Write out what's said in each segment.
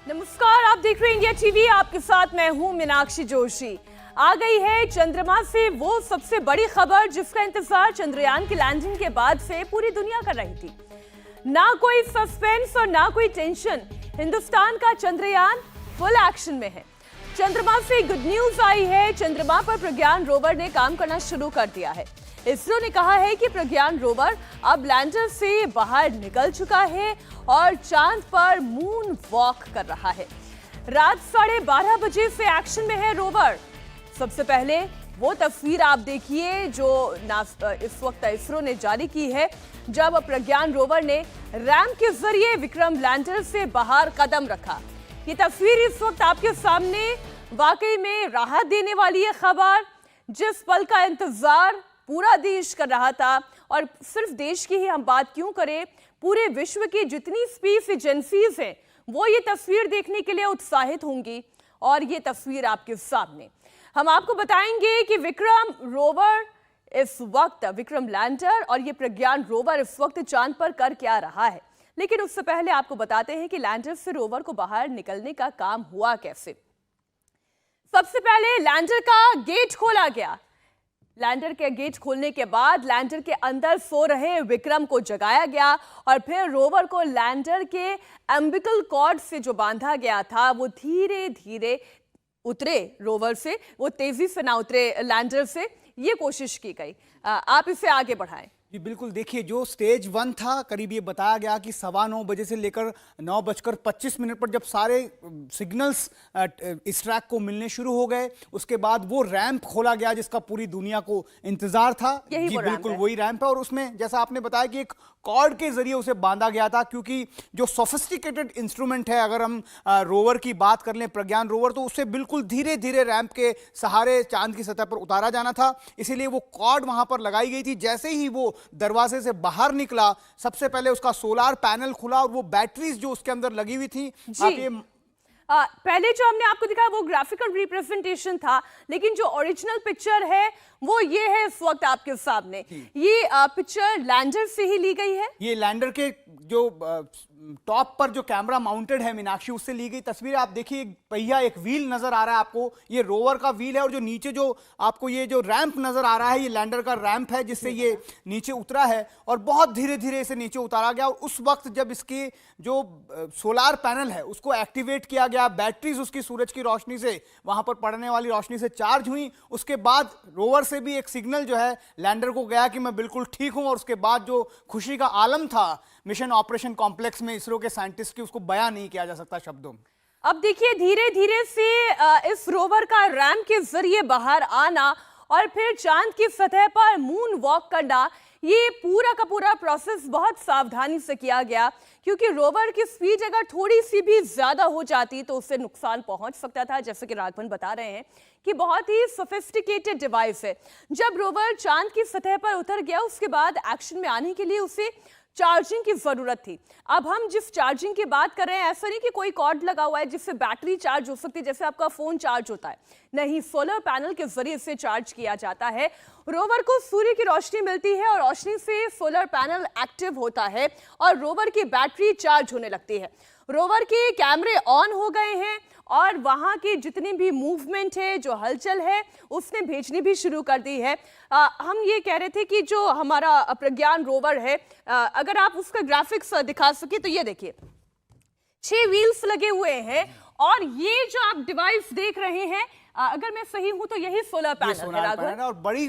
नमस्कार, आप देख रहे हैं इंडिया टीवी। आपके साथ मैं हूं मीनाक्षी जोशी। आ गई है चंद्रमा से वो सबसे बड़ी खबर जिसका इंतजार चंद्रयान की लैंडिंग के बाद से पूरी दुनिया कर रही थी। ना कोई सस्पेंस और ना कोई टेंशन, हिंदुस्तान का चंद्रयान फुल एक्शन में है। चंद्रमा से गुड न्यूज आई है। चंद्रमा पर प्रज्ञान रोवर ने काम करना शुरू कर दिया है। इसरो ने कहा है कि प्रज्ञान रोवर अब लैंडर से बाहर निकल चुका है और चांद पर मून वॉक कर रहा है। रात 12:30 बजे से एक्शन में है रोवर। सबसे पहले वो तस्वीर आप देखिए जो इस वक्त इसरो ने जारी की है, जब प्रज्ञान रोवर ने रैम्प के जरिए विक्रम लैंडर से बाहर कदम रखा। ये तस्वीर इस वक्त आपके सामने वाकई में राहत देने वाली है खबर। जिस पल का इंतजार पूरा देश कर रहा था, और सिर्फ देश की ही हम बात क्यों करें, पूरे विश्व की जितनी स्पेस एजेंसीज हैं वो ये तस्वीर देखने के लिए उत्साहित होंगी। और ये तस्वीर आपके सामने हम आपको बताएंगे कि विक्रम रोवर इस वक्त, विक्रम लैंडर और ये प्रज्ञान रोवर इस वक्त चांद पर कर क्या रहा है। लेकिन उससे पहले आपको बताते हैं कि लैंडर से रोवर को बाहर निकलने का काम हुआ कैसे। सबसे पहले लैंडर का गेट खोला गया। लैंडर के गेट खोलने के बाद लैंडर के अंदर सो रहे विक्रम को जगाया गया और फिर रोवर को लैंडर के एम्बिकल कॉर्ड से जो बांधा गया था वो धीरे धीरे उतरे रोवर से, वो तेजी से ना उतरे लैंडर से, ये कोशिश की गई। आप इसे आगे बढ़ाएं। जी बिल्कुल, देखिए जो स्टेज 1 था, करीब ये बताया गया कि 9:15 बजे से लेकर 9:25 पर जब सारे सिग्नल्स इस ट्रैक को मिलने शुरू हो गए, उसके बाद वो रैंप खोला गया जिसका पूरी दुनिया को इंतजार था। जी बिल्कुल वही रैंप है, और उसमें जैसा आपने बताया कि एक कॉर्ड के जरिए उसे बांधा गया था, क्योंकि जो सोफिस्टिकेटेड इंस्ट्रूमेंट है, अगर हम रोवर की बात कर लें, प्रज्ञान रोवर, तो उससे बिल्कुल धीरे धीरे रैंप के सहारे चांद की सतह पर उतारा जाना था। इसीलिए वो कॉर्ड वहां पर लगाई गई थी। जैसे ही वो दरवाजे से बाहर निकला, सबसे पहले उसका सोलार पैनल खुला और वो बैटरीज जो उसके अंदर लगी हुई थी, आप ये पहले जो हमने आपको दिखाया वो ग्राफिकल रिप्रेजेंटेशन था, लेकिन जो ओरिजिनल पिक्चर है वो ये है इस वक्त आपके सामने। ये पिक्चर लैंडर से ही ली गई है। ये लैंडर के जो टॉप पर जो कैमरा माउंटेड है मीनाक्षी, उससे ली गई तस्वीर। आप देखिए एक पहिया, एक व्हील नजर आ रहा है आपको, ये रोवर का व्हील है, और जो नीचे जो आपको ये जो रैंप नजर आ रहा है, ये लैंडर का रैंप है जिससे ये नीचे उतरा है, और बहुत धीरे धीरे इसे नीचे उतारा गया। और उस वक्त जब इसकी जो सोलार पैनल है उसको एक्टिवेट किया गया, बैटरीज उसकी सूरज की रोशनी से, वहां पर पड़ने वाली रोशनी से चार्ज हुई, उसके बाद रोवर से भी एक सिग्नल जो है लैंडर को गया कि मैं बिल्कुल ठीक हूं। और उसके बाद जो खुशी का आलम था मिशन ऑपरेशन कॉम्प्लेक्स में इसरो के साइंटिस्ट की, उसको बयान नहीं किया जा सकता शब्दों में। अब देखिए धीरे धीरे से इस रोवर का रैंप के जरिए बाहर आना और फिर चांद की सतह पर मून वॉक करना, ये पूरा का पूरा प्रोसेस बहुत सावधानी से किया गया, क्योंकि रोवर की स्पीड अगर थोड़ी सी भी ज्यादा हो जाती तो उससे नुकसान पहुंच सकता था। जैसे कि राघवन बता रहे हैं कि बहुत ही सोफिस्टिकेटेड डिवाइस है। जब रोवर चांद की सतह पर उतर गया, उसके बाद एक्शन में आने के लिए उसे चार्जिंग की जरूरत थी। अब हम जिस चार्जिंग की बात कर रहे हैं, ऐसा नहीं कि कोई कॉर्ड लगा हुआ है जिससे बैटरी चार्ज हो सकती है, जैसे आपका फोन चार्ज होता है। नहीं, सोलर पैनल के जरिए इसे चार्ज किया जाता है। रोवर को सूर्य की रोशनी मिलती है और रोशनी से सोलर पैनल एक्टिव होता है और रोवर की बैटरी चार्ज होने लगती है। रोवर के कैमरे ऑन हो गए हैं और वहां की जितनी भी मूवमेंट है, जो हलचल है, उसने भेजनी भी शुरू कर दी है। हम ये कह रहे थे कि जो हमारा प्रज्ञान रोवर है, अगर आप उसका ग्राफिक्स दिखा सके तो ये देखिए 6 व्हील्स लगे हुए हैं, और ये जो आप डिवाइस देख रहे हैं, अगर मैं सही हूं तो यही सोलर पैनल है। और बड़ी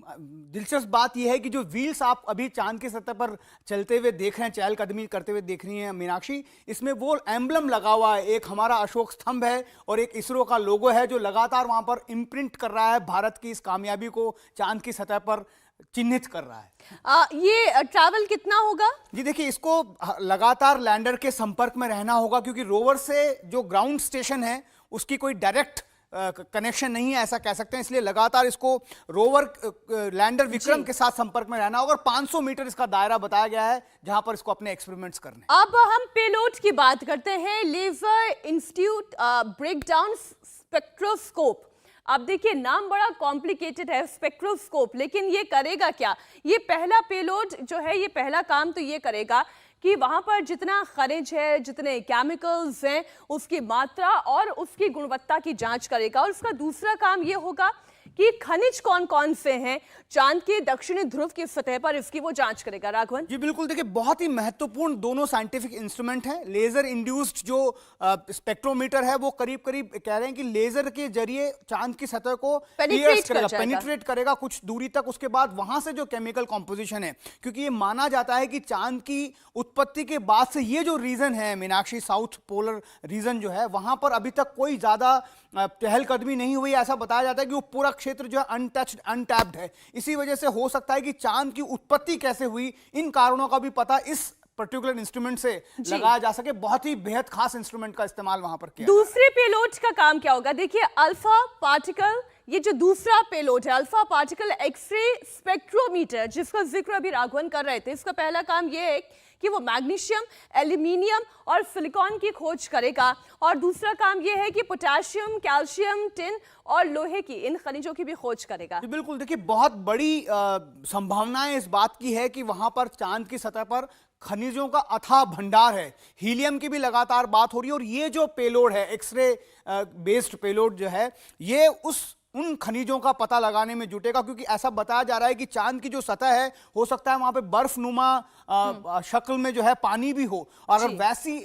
दिलचस्प बात यह है कि जो व्हील्स आप अभी चांद की सतह पर चलते हुए देख रहे हैं, चहलकदमी करते हुए देख रही हैं मीनाक्षी, इसमें वो एम्बलम लगा हुआ है। एक हमारा अशोक स्तंभ है और एक इसरो का लोगो है जो लगातार वहां पर इम्प्रिंट कर रहा है, भारत की इस कामयाबी को चांद की सतह पर चिन्हित कर रहा है। ये ट्रैवल कितना होगा? जी देखिए, इसको लगातार लैंडर के संपर्क में रहना होगा, क्योंकि रोवर से जो ग्राउंड स्टेशन है उसकी कोई डायरेक्ट कनेक्शन नहीं है, ऐसा कह सकते हैं। इसलिए लगातार इसको रोवर लैंडर विक्रम के साथ संपर्क में रहना होगा। और 500 मीटर इसका दायरा बताया गया है जहां पर इसको अपने एक्सपेरिमेंट्स करने। अब हम पेलोड की बात करते हैं। Laser institute breakdown spectroscope. अब देखिए नाम बड़ा कॉम्प्लिकेटेड है, स्पेक्ट्रोस्कोप, लेकिन ये करेगा क्या? ये पहला पेलोड जो है, ये पहला काम तो ये करेगा कि वहां पर जितना खनिज है, जितने केमिकल्स हैं, उसकी मात्रा और उसकी गुणवत्ता की जांच करेगा। और उसका दूसरा काम यह होगा कि खनिज कौन कौन से हैं चांद के दक्षिणी ध्रुव की सतह पर, इसकी वो जांच करेगा। राघवन जी बिल्कुल, देखिए बहुत ही महत्वपूर्ण दोनों साइंटिफिक इंस्ट्रूमेंट हैं। लेजर इंड्यूस्ड जो स्पेक्ट्रोमीटर है वो करीब करीब कह रहे हैं कि लेजर के जरिए चांद की सतह को पेनिट्रेट करेगा कुछ दूरी तक। उसके बाद वहां से जो केमिकल कॉम्पोजिशन है, क्योंकि ये माना जाता है कि चांद की उत्पत्ति के बाद से ये जो रीजन है मीनाक्षी, साउथ पोलर रीजन जो है, वहां पर अभी तक कोई ज्यादा पहलकदमी नहीं हुई। ऐसा बताया जाता है कि वो पूरा क्षेत्र जो है अनटच्ड, अनटैप्ड है। इसी वजह से हो सकता है कि चांद की उत्पत्ति कैसे हुई, इन कारणों का भी पता इस पर्टिकुलर इंस्ट्रूमेंट से लगाया जा सके। बहुत ही बेहद खास इंस्ट्रूमेंट का इस्तेमाल वहां पर किया। दूसरे पेलोड का काम क्या होगा? देखिए, अल्फा पार्टिकल, ये जो दूसरा पेलोड है अल्फा पार्टिकल एक्सरे स्पेक्ट्रोमीटर, जिसका जिक्र अभी राघवन कर रहे थे, इसका पहला काम यह है कि वो मैग्नीशियम, एल्यूमिनियम और सिलिकॉन की खोज करेगा। और दूसरा काम यह है कि पोटेशियम, कैल्शियम, टिन और लोहे की, इन खनिजों की भी खोज करेगा। बिल्कुल, देखिए बहुत बड़ी संभावनाएं इस बात की है कि वहां पर चांद की सतह पर खनिजों का अथाह भंडार है। हीलियम की भी लगातार बात हो रही है। और ये जो पेलोड है, एक्सरे बेस्ड पेलोड जो है, ये उन खनिजों का पता लगाने में जुटेगा। क्योंकि ऐसा बताया जा रहा है कि चांद की जो सतह है, हो सकता है वहां पे बर्फनुमा शक्ल में जो है पानी भी हो। और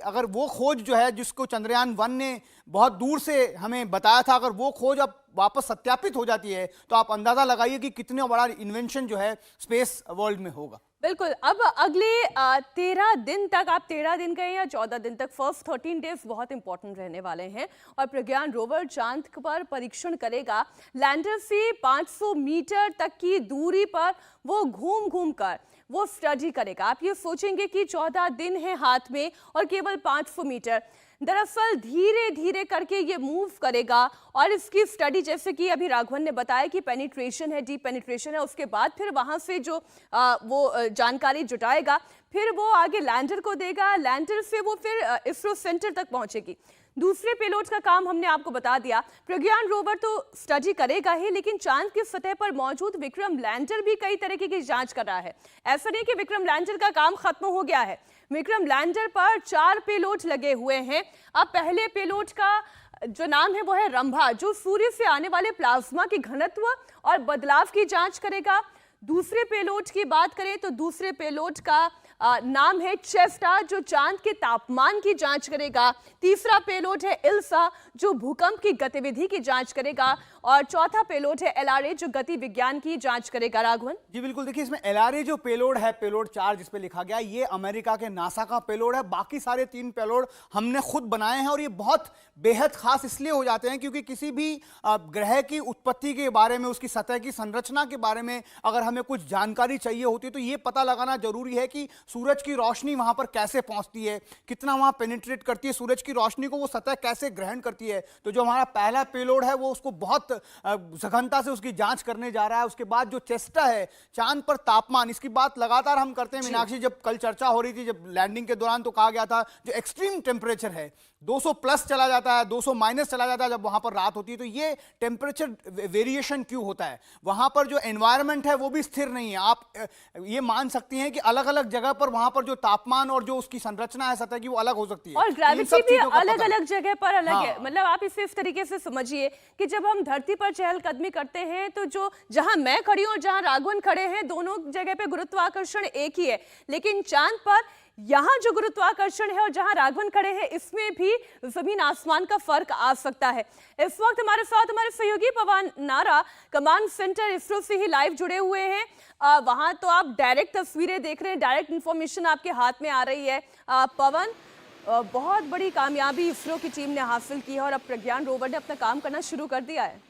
अगर वो खोज जो है जिसको चंद्रयान 1 ने बहुत दूर से हमें बताया था, अगर वो खोज अब वापस सत्यापित हो जाती है, तो आप अंदाजा लगाइए कि कितने बड़ा इन्वेंशन जो है स्पेस वर्ल्ड में होगा। बिल्कुल। अब अगले 13 दिन तक, आप 13 दिन कहें या 14 दिन तक, फर्स्ट 13 डेज बहुत इंपॉर्टेंट रहने वाले हैं। और प्रज्ञान रोवर चांद पर परीक्षण करेगा। लैंडर से 500 मीटर तक की दूरी पर वो घूम घूम कर वो स्टडी करेगा। आप ये सोचेंगे कि 14 दिन है हाथ में और केवल 500 मीटर, दरअसल धीरे धीरे करके ये मूव करेगा। और इसकी स्टडी, जैसे कि अभी राघवन ने बताया कि पेनिट्रेशन है, डीप पेनिट्रेशन है, उसके बाद फिर वहां से जो वो जानकारी जुटाएगा, फिर वो आगे लैंडर को देगा। लैंडर से वो फिर इसरो सेंटर तक पहुंचेगी। दूसरे पेलोड का काम हमने आपको बता दिया। प्रज्ञान रोवर तो स्टडी करेगा ही, लेकिन चांद की सतह पर मौजूद विक्रम लैंडर भी कई तरीके की जांच कर रहा है। ऐसा नहीं कि विक्रम लैंडर का काम खत्म हो गया है। विक्रम लैंडर पर 4 पेलोड लगे हुए हैं। अब पहले पेलोड का जो नाम है वो है रंभा, जो सूर्य से आने वाले प्लाज्मा के घनत्व और बदलाव की जांच करेगा। दूसरे पेलोड की बात करें तो दूसरे पेलोड का नाम है चेस्टा, जो चांद के तापमान की जांच करेगा। तीसरा पेलोड है इल्सा, जो भूकंप की गतिविधि की जांच करेगा। और चौथा पेलोड है एलआरए, जो गति विज्ञान की जांच करेगा। राघवन जी बिल्कुल, देखिए इसमें एलआरए जो पेलोड है, पेलोड 4 जिस पे लिखा गया, ये अमेरिका के नासा का पेलोड है। बाकी सारे 3 पेलोड हमने खुद बनाए हैं। और ये बहुत बेहद खास इसलिए हो जाते हैं क्योंकि किसी भी ग्रह की उत्पत्ति के बारे में, उसकी सतह की संरचना के बारे में अगर हमें कुछ जानकारी चाहिए होती है, तो ये पता लगाना जरूरी है कि सूरज की रोशनी वहां पर कैसे पहुंचती है, कितना वहां पेनिट्रेट करती है सूरज की रोशनी को, वो सतह कैसे ग्रहण करती है। तो जो हमारा पहला पेलोड है वो उसको बहुत सघनता से उसकी जांच करने जा रहा है। उसके बाद जो चेस्टा है, चांद पर तापमान, इसकी बात लगातार हम करते हैं मीनाक्षी। जब कल चर्चा हो रही थी, जब लैंडिंग के दौरान, तो कहा गया था जो एक्सट्रीम टेम्परेचर है 200 प्लस चला जाता है, 200 माइनस चला जाता है जब वहां पर रात होती है। तो ये टेम्परेचर वेरिएशन क्यों होता है? वहां पर जो एनवायरनमेंट है वो भी स्थिर नहीं है। आप ये मान सकती हैं कि अलग अलग जगह पर वहां पर जो तापमान और जो उसकी संरचना है सतह की, वो अलग हो सकती है। और ग्रेविटी भी अलग अलग जगह पर अलग है। मतलब आप इसे इस तरीके से समझिए कि जब हम धरती पर चहलकदमी करते हैं, तो जो जहां मैं खड़ी हूं और जहां राघवन खड़े हैं, दोनों जगह पे गुरुत्वाकर्षण एक ही है। लेकिन चांद पर यहां जो गुरुत्वाकर्षण है और जहां राघवन खड़े हैं, इसमें भी जमीन आसमान का फर्क आ सकता है। इस वक्त हमारे साथ हमारे सहयोगी पवन नारा कमांड सेंटर इसरो से ही लाइव जुड़े हुए हैं। वहां तो आप डायरेक्ट तस्वीरें देख रहे हैं, डायरेक्ट इंफॉर्मेशन आपके हाथ में आ रही है। पवन, बहुत बड़ी कामयाबी इसरो की टीम ने हासिल की है और अब प्रज्ञान रोवर ने अपना काम करना शुरू कर दिया है।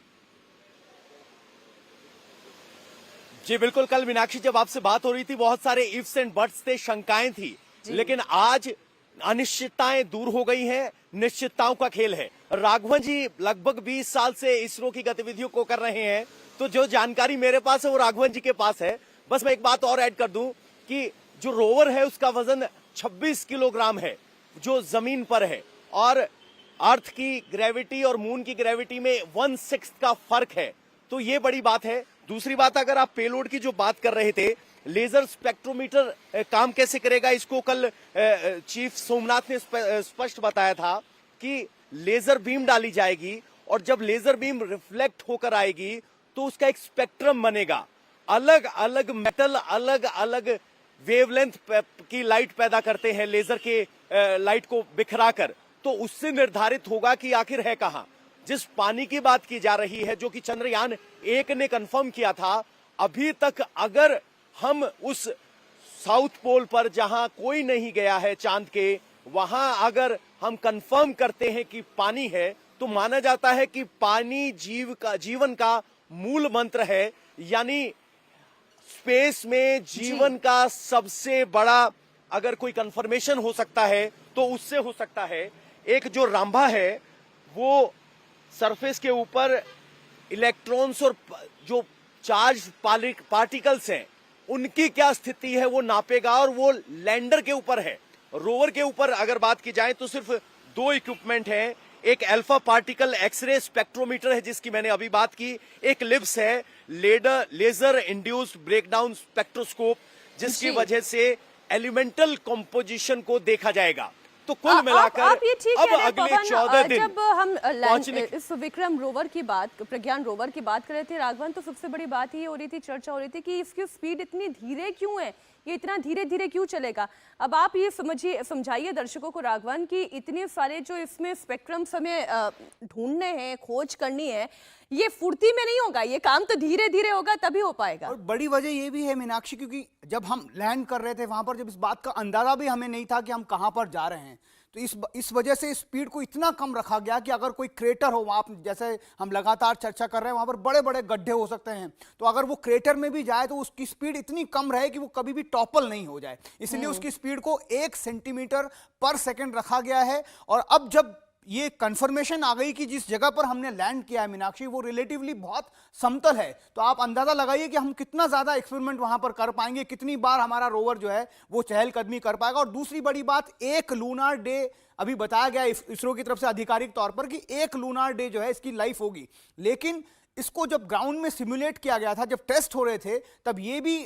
जी बिल्कुल, कल मीनाक्षी जब आपसे बात हो रही थी, बहुत सारे इफ्स एंड बट्स थे, शंकाएं थी, लेकिन आज अनिश्चितताएं दूर हो गई हैं, निश्चितताओं का खेल है। राघवन जी लगभग 20 साल से इसरो की गतिविधियों को कर रहे हैं, तो जो जानकारी मेरे पास है वो राघवन जी के पास है। बस मैं एक बात और ऐड कर दूं कि जो रोवर है उसका वजन 26 किलोग्राम है, जो जमीन पर है, और अर्थ की ग्रेविटी और मून की ग्रेविटी में 1/6 का फर्क है। तो ये बड़ी बात है। दूसरी बात, अगर आप पेलोड की जो बात कर रहे थे, लेजर स्पेक्ट्रोमीटर काम कैसे करेगा, इसको कल चीफ सोमनाथ ने स्पष्ट बताया था कि लेजर बीम डाली जाएगी और जब लेजर बीम रिफ्लेक्ट होकर आएगी तो उसका एक स्पेक्ट्रम बनेगा। अलग अलग मेटल अलग अलग वेवलेंथ की लाइट पैदा करते हैं लेजर के लाइट को बिखराकर, तो उससे निर्धारित होगा कि आखिर है कहां। जिस पानी की बात की जा रही है जो कि चंद्रयान 1 ने कंफर्म किया था, अभी तक अगर हम उस साउथ पोल पर जहां कोई नहीं गया है चांद के, वहां अगर हम कंफर्म करते हैं कि पानी है तो माना जाता है कि पानी जीवन का मूल मंत्र है। यानी स्पेस में जीवन का सबसे बड़ा अगर कोई कंफर्मेशन हो सकता है तो उससे हो सकता है। एक जो रांभा है वो सरफेस के ऊपर इलेक्ट्रॉन्स और जो चार्ज पार्टिकल्स हैं उनकी क्या स्थिति है वो नापेगा, और वो लैंडर के ऊपर है। रोवर के ऊपर अगर बात की जाए तो सिर्फ 2 इक्विपमेंट हैं। एक अल्फा पार्टिकल एक्सरे स्पेक्ट्रोमीटर है जिसकी मैंने अभी बात की, एक लिप्स है लेजर इंड्यूस्ड ब्रेकडाउन स्पेक्ट्रोस्कोप जिसकी वजह से एलिमेंटल कंपोजिशन को देखा जाएगा। तो कुल मिलाकर आप ये ठीक अब कह रहे हैं, अगले पवन, 14 दिन जब हम पहुंचने इस विक्रम रोवर की बात, प्रज्ञान रोवर की बात कर रहे थे राघवन, तो सबसे बड़ी बात ये हो रही थी, चर्चा हो रही थी कि इसकी स्पीड इतनी धीरे क्यों है, ये इतना धीरे धीरे क्यों चलेगा। अब आप ये समझाइए दर्शकों को राघवन कि इतने सारे जो इसमें स्पेक्ट्रम्स हमें ढूंढने हैं, खोज करनी है, ये फुर्ती में नहीं होगा, ये काम तो धीरे धीरे होगा तभी हो पाएगा। और बड़ी वजह ये भी है मीनाक्षी, क्योंकि जब हम लैंड कर रहे थे वहां पर, जब इस बात का अंदाजा भी हमें नहीं था कि हम कहां पर जा रहे हैं, तो इस वजह से स्पीड को इतना कम रखा गया कि अगर कोई क्रेटर हो वहाँ, जैसे हम लगातार चर्चा कर रहे हैं, वहाँ पर बड़े बड़े गड्ढे हो सकते हैं, तो अगर वो क्रेटर में भी जाए तो उसकी स्पीड इतनी कम रहे कि वो कभी भी टॉपल नहीं हो जाए। इसलिए उसकी स्पीड को 1 सेंटीमीटर पर सेकेंड रखा गया है। और अब जब ये कंफर्मेशन आ गई कि जिस जगह पर हमने लैंड किया है मीनाक्षी, वो रिलेटिवली बहुत समतल है, तो आप अंदाजा लगाइए कि हम कितना ज्यादा एक्सपेरिमेंट वहां पर कर पाएंगे, कितनी बार हमारा रोवर जो है वो चहलकदमी कर पाएगा। और दूसरी बड़ी बात, 1 लूनार डे अभी बताया गया इसरो की तरफ से आधिकारिक तौर पर कि 1 लूनार डे जो है इसकी लाइफ होगी। लेकिन इसको जब ग्राउंड में सिमुलेट किया गया था, जब टेस्ट हो रहे थे, तब ये भी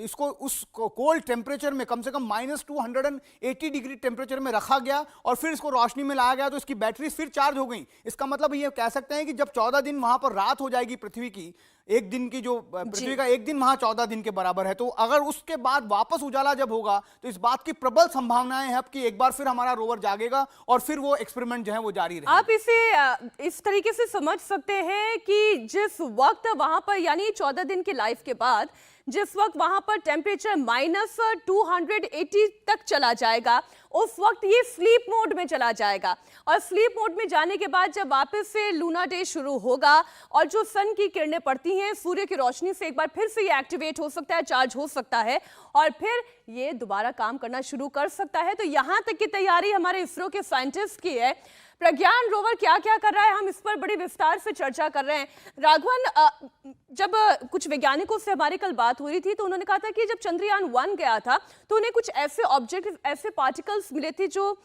इसको उस कोल्ड टेम्परेचर में कम से कम -280 डिग्री टेम्परेचर में रखा गया और फिर इसको रोशनी में लाया गया तो इसकी बैटरी फिर चार्ज हो गई। इसका मतलब ये कह सकते हैं कि जब 14 दिन वहां पर रात हो जाएगी पृथ्वी की, एक दिन की जो पृथ्वी का एक दिन वहां 14 दिन के बराबर है, तो अगर उसके बाद वापस उजाला जब होगा तो इस बात की प्रबल संभावनाएं हैं कि एक बार फिर हमारा रोवर जागेगा और फिर वो एक्सपेरिमेंट जो है वो जारी रहेगा। आप इसे इस तरीके से समझ सकते हैं कि जिस वक्त वहां पर, यानी 14 दिन की लाइफ के बाद जिस वक्त वहां पर टेम्परेचर -280 तक चला जाएगा, उस वक्त ये स्लीप मोड में चला जाएगा। और स्लीप मोड में जाने के बाद जब वापस से लूना डे शुरू होगा और जो सन की किरणें पड़ती हैं, सूर्य की रोशनी से एक बार फिर से ये एक्टिवेट हो सकता है, चार्ज हो सकता है और फिर ये दोबारा काम करना शुरू कर सकता है। तो यहां तक की तैयारी हमारे इसरो के साइंटिस्ट की है। प्रज्ञान रोवर क्या क्या कर रहा है, हम इस पर बड़ी विस्तार से चर्चा कर रहे हैं। राघवन, जब कुछ वैज्ञानिकों से हमारी कल बात हो रही थी तो उन्होंने कहा था कि जब चंद्रयान 1 गया था तो उन्हें कुछ ऐसे ऑब्जेक्ट, ऐसे पार्टिकल्स मिले थे जो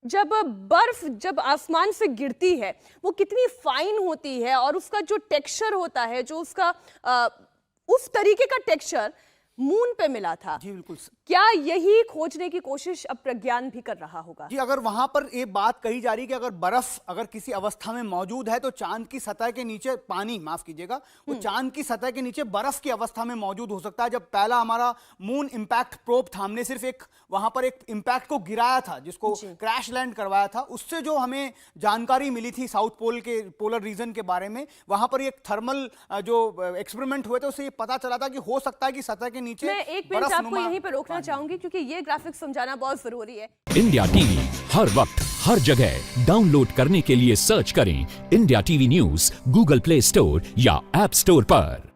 जब बर्फ जब आसमान से गिरती है वो कितनी फाइन होती है और उसका जो टेक्सचर होता है, जो उसका उस तरीके का टेक्सचर मून पे मिला था। जी बिल्कुल। क्या यही खोजने की कोशिश अब प्रज्ञान भी कर रहा होगा? जी, अगर वहां पर ये बात कही जा रही है कि अगर बर्फ अगर किसी अवस्था में मौजूद है तो चांद की सतह के नीचे पानी, माफ कीजिएगा, वो चांद की सतह के नीचे बर्फ की अवस्था में मौजूद हो सकता है। जब पहला हमारा मून इंपैक्ट प्रोब था, हमने सिर्फ एक वहां पर एक इंपैक्ट को गिराया था जिसको क्रैश लैंड करवाया था, उससे जो हमें जानकारी मिली थी साउथ पोल के पोलर रीजन के बारे में, वहां पर एक थर्मल जो एक्सपेरिमेंट हुए थे उससे ये पता चला था कि हो सकता है कि सतह के नीचे। मैं एक मिनट आपको यहीं पर रोकना चाहूंगी क्योंकि ये ग्राफिक्स समझाना बहुत जरूरी है। इंडिया टीवी हर वक्त हर जगह डाउनलोड करने के लिए सर्च करें India TV news Google play store या ऐप स्टोर पर।